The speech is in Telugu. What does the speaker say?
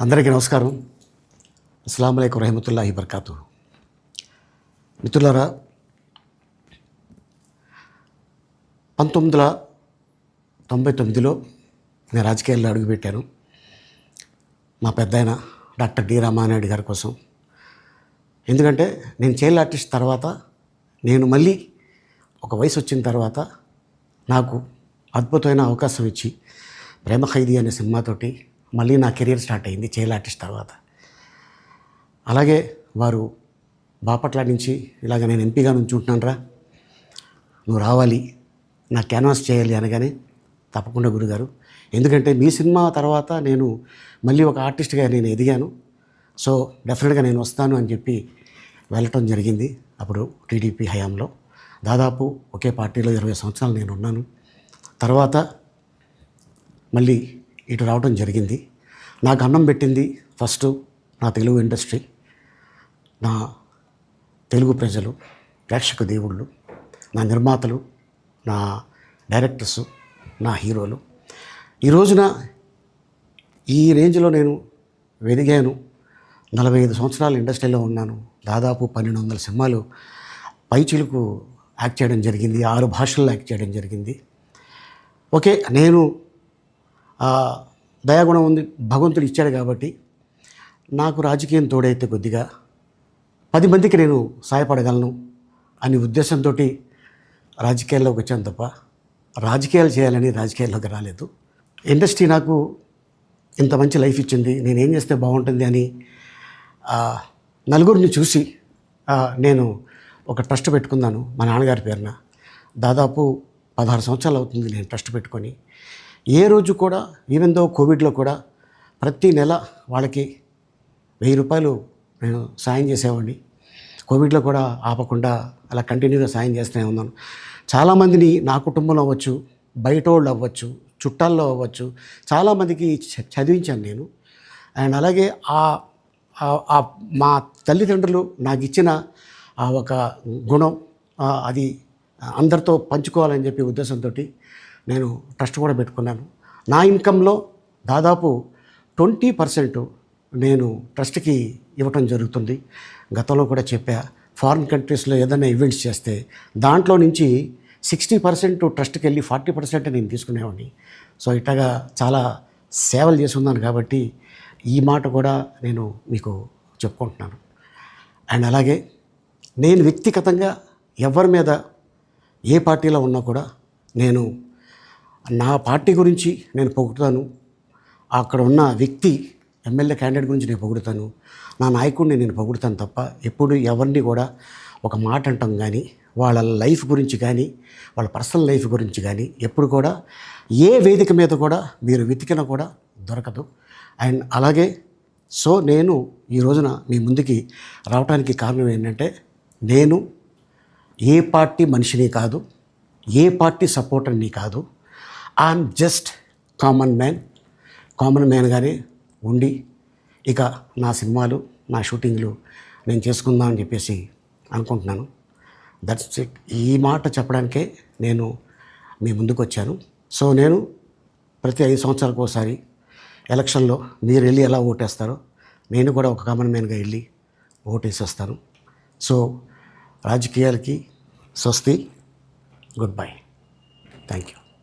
అందరికీ నమస్కారం. అస్సలాము అలైకుం రహమతుల్లాహి బర్కాతు. మిత్రులారా, 1999లో నేను రాజకీయాల్లో అడుగుపెట్టాను. మా పెద్దాయన డాక్టర్ డి రామానాయుడు గారి కోసం. ఎందుకంటే నేను చైల్డ్ ఆర్టిస్ట్ తర్వాత నేను మళ్ళీ ఒక వయసు వచ్చిన తర్వాత నాకు అద్భుతమైన అవకాశం ఇచ్చి ప్రేమ ఖైదీ అనే సినిమాతోటి మళ్ళీ నా కెరీర్ స్టార్ట్ అయింది చైల్డ్ ఆర్టిస్ట్ తర్వాత. అలాగే వారు బాపట్ల నుంచి ఇలాగ నేను ఎంపీగా నుంచుంటున్నాను రా, నువ్వు రావాలి, నా క్యాన్వాస్ చేయాలి అనగానే తప్పకుండా గురుగారు, ఎందుకంటే మీ సినిమా తర్వాత నేను మళ్ళీ ఒక ఆర్టిస్ట్గా నేను ఎదిగాను, సో డెఫినెట్గా నేను వస్తాను అని చెప్పి వెళ్ళటం జరిగింది. అప్పుడు టీడీపీ హయాంలో దాదాపు ఒకే పార్టీలో 20 సంవత్సరాలు నేను ఉన్నాను. తర్వాత మళ్ళీ ఇటు రావడం జరిగింది. నాకు అన్నం పెట్టింది ఫస్ట్ నా తెలుగు ఇండస్ట్రీ, నా తెలుగు ప్రజలు, ప్రేక్షక దేవుళ్ళు, నా నిర్మాతలు, నా డైరెక్టర్సు, నా హీరోలు. ఈ రోజున ఈ రేంజ్లో నేను ఎదిగాను. 45 సంవత్సరాలు ఇండస్ట్రీలో ఉన్నాను. దాదాపు 1200 సినిమాలు పైచిలుకు యాక్ట్ చేయడం జరిగింది. 6 భాషల్లో యాక్ట్ చేయడం జరిగింది. ఓకే, నేను దయాగుణం ఉంది, భగవంతుడు ఇచ్చాడు కాబట్టి నాకు రాజకీయం తోడైతే కొద్దిగా 10 మందికి నేను సహాయపడగలను అనే ఉద్దేశంతో రాజకీయాల్లోకి వచ్చాను తప్ప రాజకీయాలు చేయాలని రాజకీయాల్లోకి రాలేదు. ఇండస్ట్రీ నాకు ఇంత మంచి లైఫ్ ఇచ్చింది, నేనేం చేస్తే బాగుంటుంది అని నలుగురిని చూసి నేను ఒక ట్రస్ట్ పెట్టుకున్నాను మా నాన్నగారి పేరున. దాదాపు 16 సంవత్సరాలు అవుతుంది నేను ట్రస్ట్ పెట్టుకొని. ఏ రోజు కూడా, ఈవెన్ దో కోవిడ్లో కూడా ప్రతి నెల వాళ్ళకి 1000 రూపాయలు నేను సాయం చేసేవాడిని. కోవిడ్లో కూడా ఆపకుండా అలా కంటిన్యూగా సాయం చేస్తూనే ఉన్నాను. చాలామందిని నా కుటుంబంలో అవ్వచ్చు, బయట వాళ్ళు అవ్వచ్చు, చుట్టాల్లో అవ్వచ్చు, చాలామందికి చదివించాను నేను. అండ్ అలాగే మా తల్లిదండ్రులు నాకు ఇచ్చిన ఒక గుణం అది అందరితో పంచుకోవాలని చెప్పి ఉద్దేశంతో నేను ట్రస్ట్ కూడా పెట్టుకున్నాను. నా ఇన్కంలో దాదాపు 20% నేను ట్రస్ట్కి ఇవ్వటం జరుగుతుంది. గతంలో కూడా చెప్పా, ఫారిన్ కంట్రీస్లో ఏదైనా ఈవెంట్స్ చేస్తే దాంట్లో నుంచి 60% ట్రస్ట్కి వెళ్ళి 40% నేను తీసుకునేవాడిని. సో ఇట్లాగా చాలా సేవలు చేసి ఉన్నాను కాబట్టి ఈ మాట కూడా నేను మీకు చెప్పుకుంటున్నాను. అండ్ అలాగే నేను వ్యక్తిగతంగా ఎవరి మీద ఏ పార్టీలో ఉన్నా కూడా నేను నా పార్టీ గురించి నేను పొగుడుతాను, అక్కడ ఉన్న వ్యక్తి ఎమ్మెల్యే క్యాండిడేట్ గురించి నేను పొగుడుతాను, నా నాయకుడిని నేను పొగుడుతాను తప్ప ఎప్పుడు ఎవరిని కూడా ఒక మాట అంటాం కానీ వాళ్ళ లైఫ్ గురించి కానీ వాళ్ళ పర్సనల్ లైఫ్ గురించి కానీ ఎప్పుడు కూడా ఏ వేదిక మీద కూడా మీరు వెతికినా కూడా దొరకదు. అండ్ అలాగే సో నేను ఈ రోజున మీ ముందుకి రావడానికి కారణం ఏంటంటే, నేను ఏ పార్టీ మనిషిని కాదు, ఏ పార్టీ సపోర్టర్ని కాదు, ఐఎమ్ జస్ట్ కామన్ మ్యాన్గానే ఉండి ఇక నా సినిమాలు, నా షూటింగ్లు నేను చేసుకుందాం అని చెప్పేసి అనుకుంటున్నాను. That's it. ఈ మాట చెప్పడానికే నేను మీ ముందుకు వచ్చాను. సో నేను ప్రతి 5 సంవత్సరాలకు ఒకసారి ఎలక్షన్లో మీరు వెళ్ళి ఎలా ఓటేస్తారో నేను కూడా ఒక కామన్ మ్యాన్గా వెళ్ళి ఓటేసి వస్తాను. సో రాజకీయాలకి స్వస్తి, గుడ్ బై, థ్యాంక్ యూ.